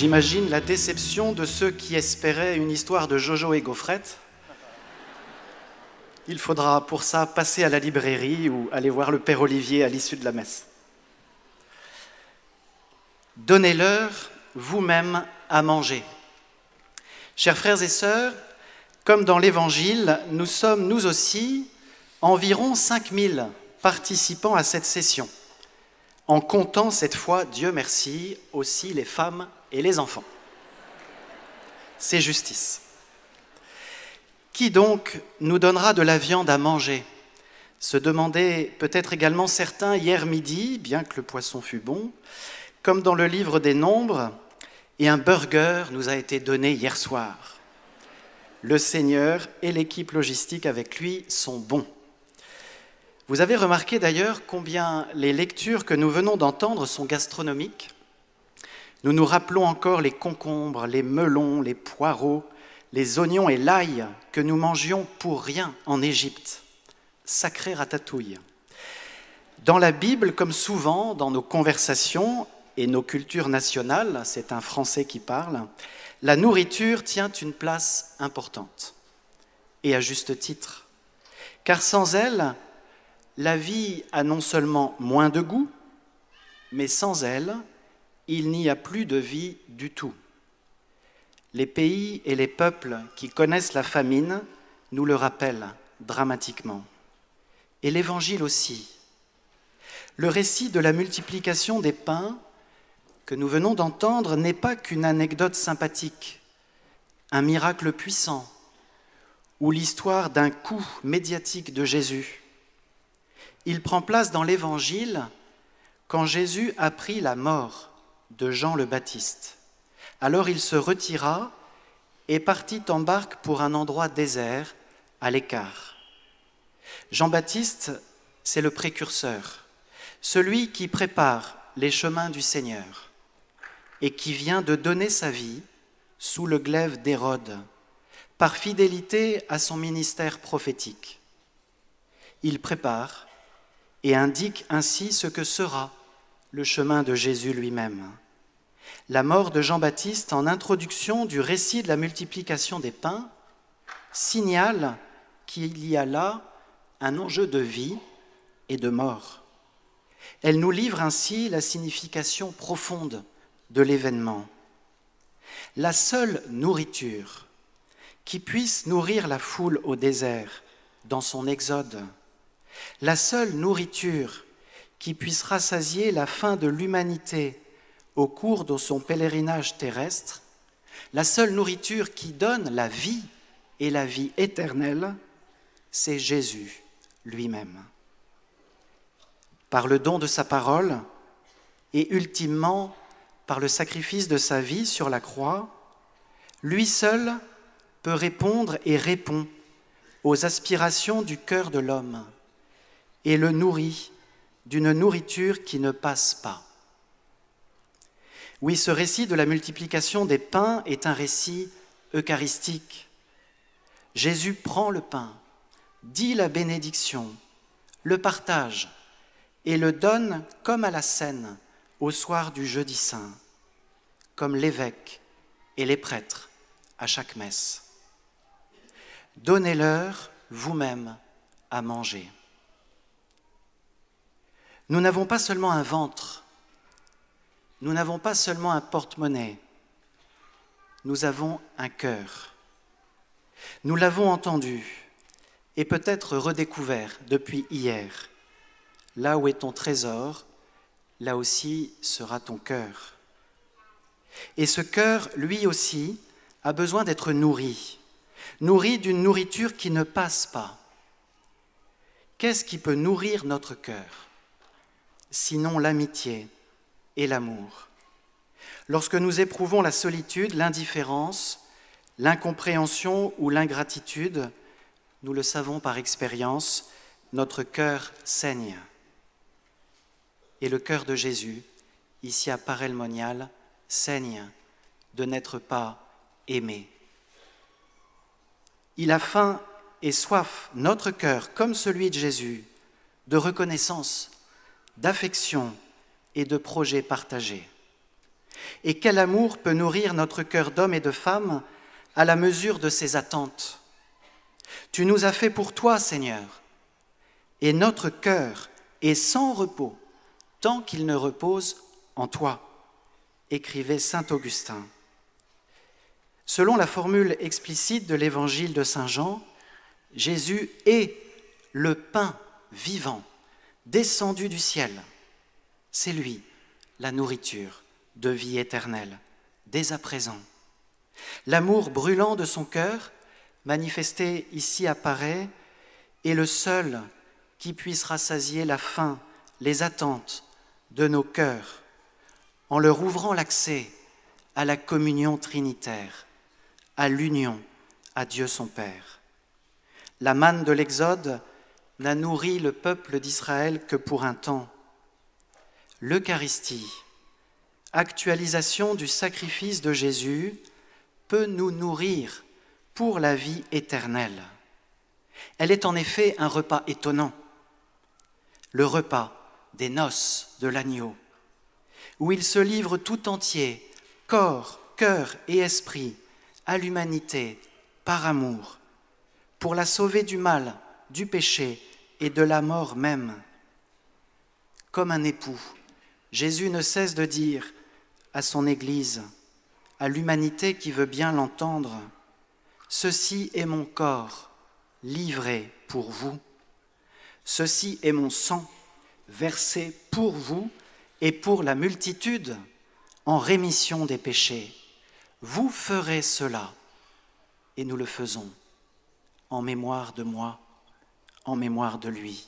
J'imagine la déception de ceux qui espéraient une histoire de Jojo et Gaufrette. Il faudra pour ça passer à la librairie ou aller voir le Père Olivier à l'issue de la messe. Donnez-leur vous-même à manger. Chers frères et sœurs, comme dans l'Évangile, nous sommes nous aussi environ 5000 participants à cette session, en comptant cette fois, Dieu merci, aussi les femmes et les enfants. C'est justice. Qui donc nous donnera de la viande à manger ? Se demandaient peut-être également certains hier midi, bien que le poisson fût bon, comme dans le livre des Nombres, et un burger nous a été donné hier soir. Le Seigneur et l'équipe logistique avec lui sont bons. Vous avez remarqué d'ailleurs combien les lectures que nous venons d'entendre sont gastronomiques. Nous nous rappelons encore les concombres, les melons, les poireaux, les oignons et l'ail que nous mangions pour rien en Égypte. Sacrée ratatouille. Dans la Bible, comme souvent dans nos conversations et nos cultures nationales, c'est un Français qui parle, la nourriture tient une place importante. Et à juste titre. Car sans elle, la vie a non seulement moins de goût, mais sans elle, il n'y a plus de vie du tout. Les pays et les peuples qui connaissent la famine nous le rappellent dramatiquement. Et l'Évangile aussi. Le récit de la multiplication des pains que nous venons d'entendre n'est pas qu'une anecdote sympathique, un miracle puissant ou l'histoire d'un coup médiatique de Jésus. Il prend place dans l'Évangile quand Jésus apprit la mort de Jean le Baptiste. Alors il se retira et partit en barque pour un endroit désert, à l'écart. Jean-Baptiste, c'est le précurseur, celui qui prépare les chemins du Seigneur et qui vient de donner sa vie sous le glaive d'Hérode, par fidélité à son ministère prophétique. Il prépare et indique ainsi ce que sera le chemin de Jésus lui-même. La mort de Jean-Baptiste en introduction du récit de la multiplication des pains signale qu'il y a là un enjeu de vie et de mort. Elle nous livre ainsi la signification profonde de l'événement. La seule nourriture qui puisse nourrir la foule au désert dans son exode, la seule nourriture qui puisse rassasier la faim de l'humanité au cours de son pèlerinage terrestre, la seule nourriture qui donne la vie et la vie éternelle, c'est Jésus lui-même. Par le don de sa parole et ultimement par le sacrifice de sa vie sur la croix, lui seul peut répondre et répond aux aspirations du cœur de l'homme et le nourrit d'une nourriture qui ne passe pas. Oui, ce récit de la multiplication des pains est un récit eucharistique. Jésus prend le pain, dit la bénédiction, le partage et le donne comme à la scène au soir du jeudi saint, comme l'évêque et les prêtres à chaque messe. Donnez-leur vous-même à manger. Nous n'avons pas seulement un ventre, nous n'avons pas seulement un porte-monnaie, nous avons un cœur. Nous l'avons entendu et peut-être redécouvert depuis hier. Là où est ton trésor, là aussi sera ton cœur. Et ce cœur, lui aussi, a besoin d'être nourri d'une nourriture qui ne passe pas. Qu'est-ce qui peut nourrir notre cœur, sinon l'amitié et l'amour? Lorsque nous éprouvons la solitude, l'indifférence, l'incompréhension ou l'ingratitude, nous le savons par expérience, notre cœur saigne. Et le cœur de Jésus, ici à Paray-le-Monial, saigne de n'être pas aimé. Il a faim et soif, notre cœur, comme celui de Jésus, de reconnaissance, d'affection et de projets partagés. Et quel amour peut nourrir notre cœur d'homme et de femme à la mesure de ses attentes? Tu nous as fait pour toi, Seigneur, et notre cœur est sans repos tant qu'il ne repose en toi, écrivait saint Augustin. Selon la formule explicite de l'évangile de saint Jean, Jésus est le pain vivant, descendu du ciel. C'est lui, la nourriture de vie éternelle, dès à présent. L'amour brûlant de son cœur, manifesté ici à Paray, est le seul qui puisse rassasier la faim, les attentes de nos cœurs, en leur ouvrant l'accès à la communion trinitaire, à l'union à Dieu son Père. La manne de l'Exode n'a nourri le peuple d'Israël que pour un temps. L'Eucharistie, actualisation du sacrifice de Jésus, peut nous nourrir pour la vie éternelle. Elle est en effet un repas étonnant, le repas des noces de l'agneau, où il se livre tout entier, corps, cœur et esprit, à l'humanité, par amour, pour la sauver du mal, du péché et de la mort même. Comme un époux, Jésus ne cesse de dire à son Église, à l'humanité qui veut bien l'entendre, « Ceci est mon corps, livré pour vous. Ceci est mon sang, versé pour vous et pour la multitude, en rémission des péchés. Vous ferez cela, et nous le faisons, en mémoire de moi, en mémoire de lui. »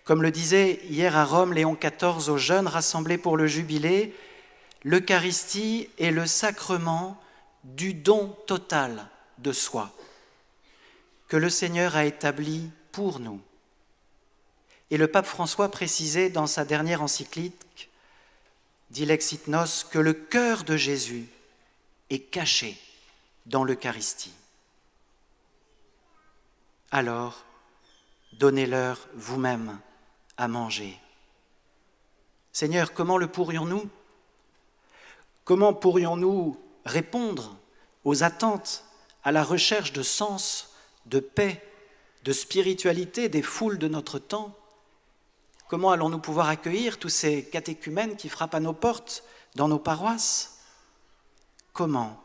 Comme le disait hier à Rome Léon XIV aux jeunes rassemblés pour le jubilé, l'Eucharistie est le sacrement du don total de soi, que le Seigneur a établi pour nous. Et le pape François précisait dans sa dernière encyclique, Dilex it nos, que le cœur de Jésus est caché dans l'Eucharistie. Alors, donnez-leur vous-même à manger. Seigneur, comment le pourrions-nous? Comment pourrions-nous répondre aux attentes, à la recherche de sens, de paix, de spiritualité des foules de notre temps? Comment allons-nous pouvoir accueillir tous ces catéchumènes qui frappent à nos portes, dans nos paroisses? Comment?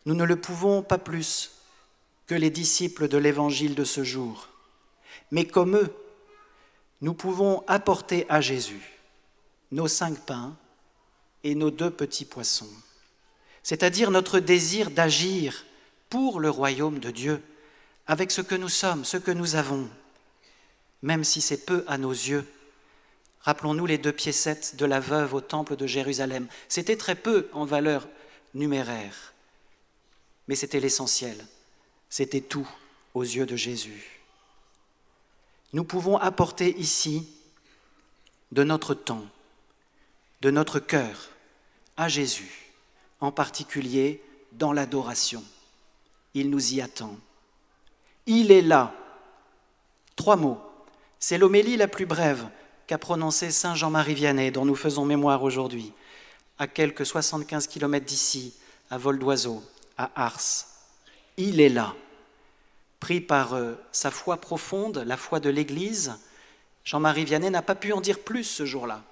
Nous ne le pouvons pas plus que les disciples de l'Évangile de ce jour. Mais comme eux, nous pouvons apporter à Jésus nos 5 pains et nos 2 petits poissons, c'est-à-dire notre désir d'agir pour le royaume de Dieu, avec ce que nous sommes, ce que nous avons, même si c'est peu à nos yeux. Rappelons-nous les 2 piécettes de la veuve au temple de Jérusalem. C'était très peu en valeur numéraire, mais c'était l'essentiel, c'était tout aux yeux de Jésus. Nous pouvons apporter ici de notre temps, de notre cœur à Jésus, en particulier dans l'adoration. Il nous y attend. Il est là. 3 mots. C'est l'homélie la plus brève qu'a prononcée saint Jean-Marie Vianney, dont nous faisons mémoire aujourd'hui, à quelques 75 km d'ici, à vol d'oiseau, à Ars. Il est là. Pris par sa foi profonde, la foi de l'Église, Jean-Marie Vianney n'a pas pu en dire plus ce jour-là,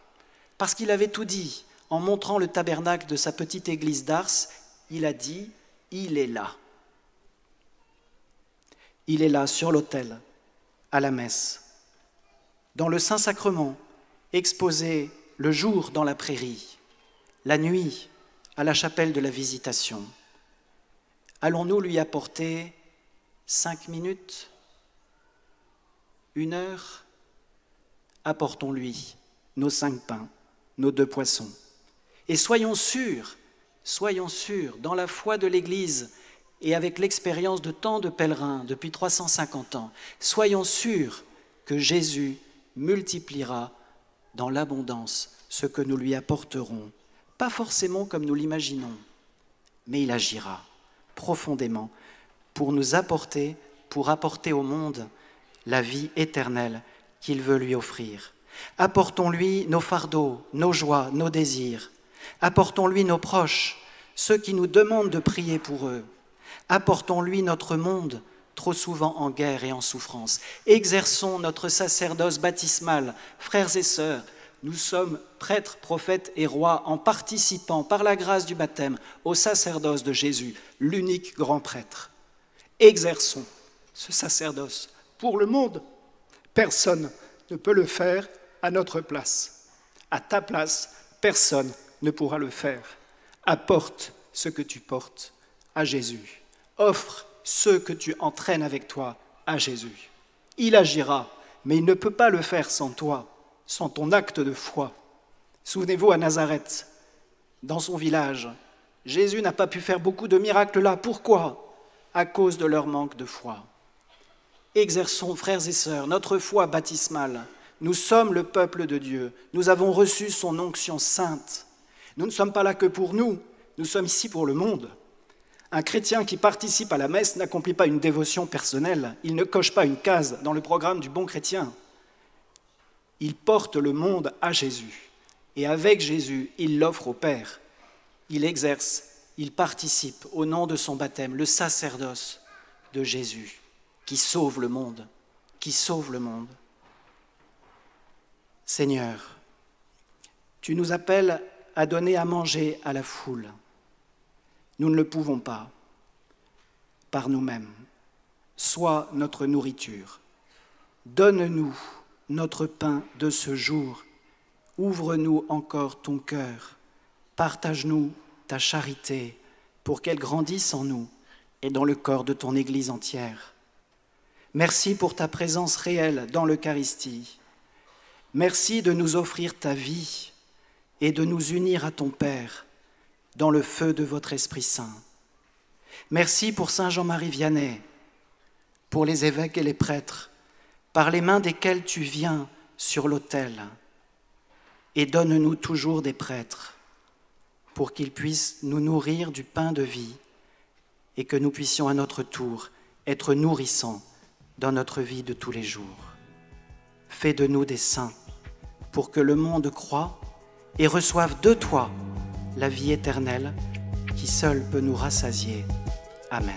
parce qu'il avait tout dit. En montrant le tabernacle de sa petite église d'Ars, il a dit « Il est là ». Il est là, sur l'autel, à la messe, dans le Saint-Sacrement, exposé le jour dans la prairie, la nuit à la chapelle de la Visitation. Allons-nous lui apporter 5 minutes, 1 heure? Apportons-lui nos 5 pains, nos 2 poissons. Et soyons sûrs, dans la foi de l'Église et avec l'expérience de tant de pèlerins depuis 350 ans, soyons sûrs que Jésus multipliera dans l'abondance ce que nous lui apporterons, pas forcément comme nous l'imaginons, mais il agira profondément pour nous apporter, pour apporter au monde la vie éternelle qu'il veut lui offrir. Apportons-lui nos fardeaux, nos joies, nos désirs. Apportons-lui nos proches, ceux qui nous demandent de prier pour eux. Apportons-lui notre monde, trop souvent en guerre et en souffrance. Exerçons notre sacerdoce baptismal. Frères et sœurs, nous sommes prêtres, prophètes et rois en participant par la grâce du baptême au sacerdoce de Jésus, l'unique grand prêtre. Exerçons ce sacerdoce pour le monde. Personne ne peut le faire à notre place. À ta place, personne ne pourra le faire. Apporte ce que tu portes à Jésus. Offre ceux que tu entraînes avec toi à Jésus. Il agira, mais il ne peut pas le faire sans toi, sans ton acte de foi. Souvenez-vous à Nazareth, dans son village, Jésus n'a pas pu faire beaucoup de miracles là. Pourquoi ? À cause de leur manque de foi. Exerçons, frères et sœurs, notre foi baptismale. Nous sommes le peuple de Dieu. Nous avons reçu son onction sainte. Nous ne sommes pas là que pour nous, nous sommes ici pour le monde. Un chrétien qui participe à la messe n'accomplit pas une dévotion personnelle. Il ne coche pas une case dans le programme du bon chrétien. Il porte le monde à Jésus. Et avec Jésus, il l'offre au Père. Il exerce, il participe au nom de son baptême, le sacerdoce de Jésus, qui sauve le monde, qui sauve le monde. Seigneur, tu nous appelles à donner à manger à la foule. Nous ne le pouvons pas par nous-mêmes. Sois notre nourriture. Donne-nous notre pain de ce jour. Ouvre-nous encore ton cœur. Partage-nous ta charité pour qu'elle grandisse en nous et dans le corps de ton Église entière. Merci pour ta présence réelle dans l'Eucharistie. Merci de nous offrir ta vie et de nous unir à ton Père dans le feu de votre Esprit Saint. Merci pour Saint Jean-Marie Vianney, pour les évêques et les prêtres, par les mains desquels tu viens sur l'autel. Et donne-nous toujours des prêtres, pour qu'ils puissent nous nourrir du pain de vie et que nous puissions à notre tour être nourrissants dans notre vie de tous les jours. Fais de nous des saints, pour que le monde croie et reçoive de toi la vie éternelle qui seule peut nous rassasier. Amen.